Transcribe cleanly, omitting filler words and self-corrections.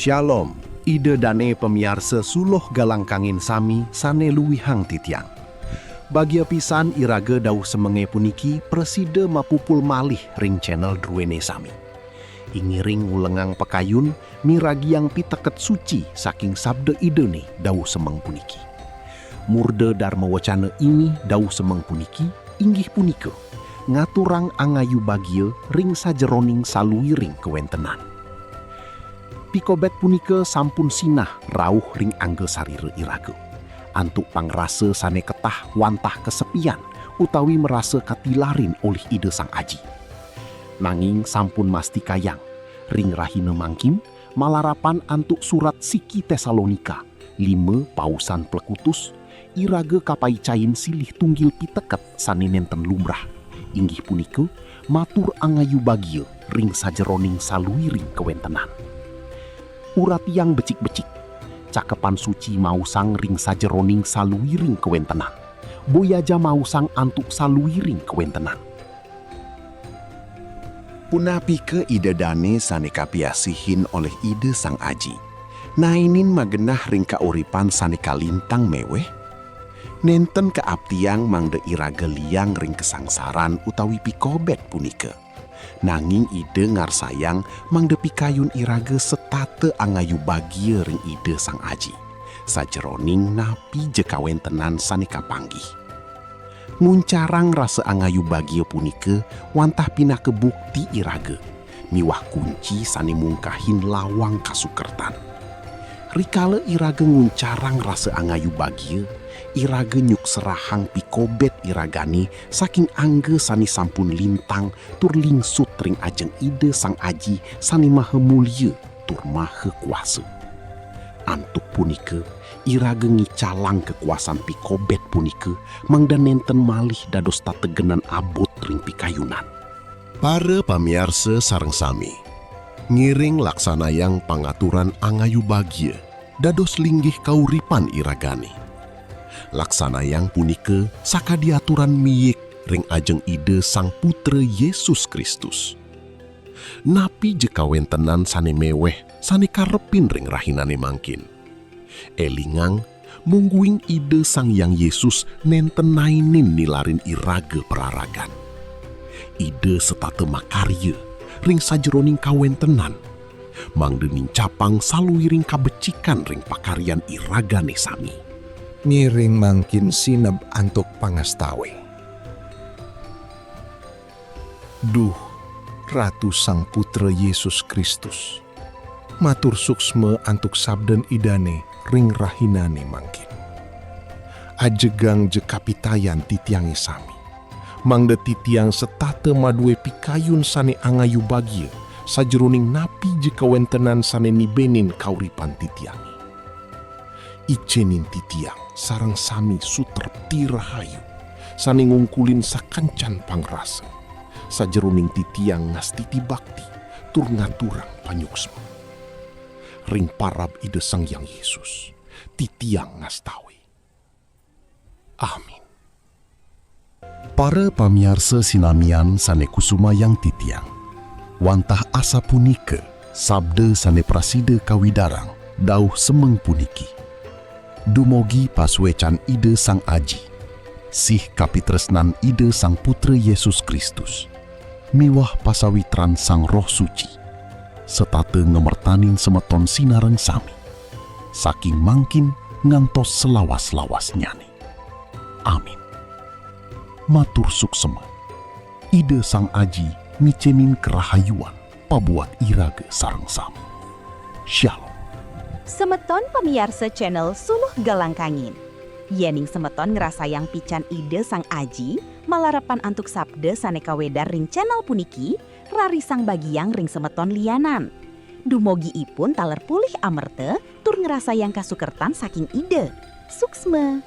Shalom, ide dane pemiarsa suluh galangkangin sami sane luwihang titiang. Bagia pisan iraga dauh semenge puniki preside mapupul malih ring channel druene sami. Ingiring ulengang pekayun miragi yang piteket suci saking sabda idene dauh semeng puniki. Murde dharma wacana ini dauh semeng puniki inggih punika ngaturang angayu bagia ring sajeroning saluiring kewentenan. Pikobet punika sampun sinah rauh ring angge sarire iraga. Antuk pangrasa sane ketah wantah kesepian utawi merasa katilarin oleh ide sang aji. Nanging sampun masti kayang, ring rahina mangkin malarapan antuk surat siki Tesalonika 5 pausan plekutus, iraga kapaicain silih tunggil piteket sane nenten lumrah. Inggih punika matur angayu bagia ring sajeroning saluiring kewentenan. Urat yang becik-becik, cakepan suci mausang ring sajeroning saluiring kewentenan. Boyaja mausang antuk saluiring kewentenan. Punapi ke ide dane sane kapiasihin oleh ide sang aji. Nainin magenah ring kauripan sane kalintang meweh. Nenten keabtiang mangde iraga liang ring kesangsaran utawi pikobet punika. Nanging ide ngarsayang mangde pikayun iraga setate angayu bagia ring ide sang aji. Sajeroning napi jekawentenan sane kapanggih. Nguncarang rasa angayu bagia punika wantah pinah ke bukti iraga. Miwah kunci sane mungkahin lawang kasukertan. Rikala iraga nguncarang rasa angayu bagia, iraga nyuk serahang pikobet iragani saking angge sani sampun lintang tur lingsut ring ajeng ide sang aji sani maha mulia tur maha kuasa. Antuk punika iraga ngicalang kekuasaan pikobet punika mangda nenten malih dados tategenan abot ring pikayunan. Para pamiarsa sareng sami, ngiring laksanayang pangaturan angayu bagia dados linggih kauripan iragani. Laksanayang punika sakadiaturan miyik ring ajeng ide sang putra Yesus Kristus. Napi jekawentenan sane meweh sane karepin ring rahinane mangkin. Elingang mungguing ide sang yang Yesus nenten nainin nilarin iraga peraragan. Ide setate makarya ring sajeroning kawentenan. Mangdening capang saluiring kabecikan ring pakaryan iragane sami. Ngiring mangkin sineb antuk pangastawe. Duh, Ratu Sang Putra Yesus Kristus, matur suksme antuk sabden idane ring rahinane mangkin. Ajegang jekapitayan titiange sami. Mangde titiang setate madue pikayun sane angayu bagia, sajeroning napi jekawentenan sane nibenin kauripan titiange. Icenin titiang sarang sami sutrepti rahayu sane ngungkulin sakancan pangrasa sajeroning titiang ngastiti bakti tur ngaturang panyuksma ring parab ide sang yang Yesus titiang ngastawe. Amin. Para pamiarsa sinamian sane kusuma yang titiang, wantah asa punika sabda sane prasida kawidarang dauh semeng puniki. Dumogi paswecan ide sang aji, sih kapitresnan ide sang putra Yesus Kristus, miwah pasawitran sang roh suci, setate ngemertanin semeton sinareng sami, saking mangkin ngantos selawas-lawasnyane. Amin. Matur suksema, ide sang aji micenin kerahayuan pabuat iraga sareng sami. Shalom. Semeton pemiarsa channel Suluh Galangkangin. Yening semeton ngerasayang pican ide sang aji, malarapan antuk sabda sane kawedar ring channel puniki, rarisang bagiang ring semeton lianan. Dumogi ipun taler pulih amerte, tur ngerasayang kasukertan saking ide. Suksme.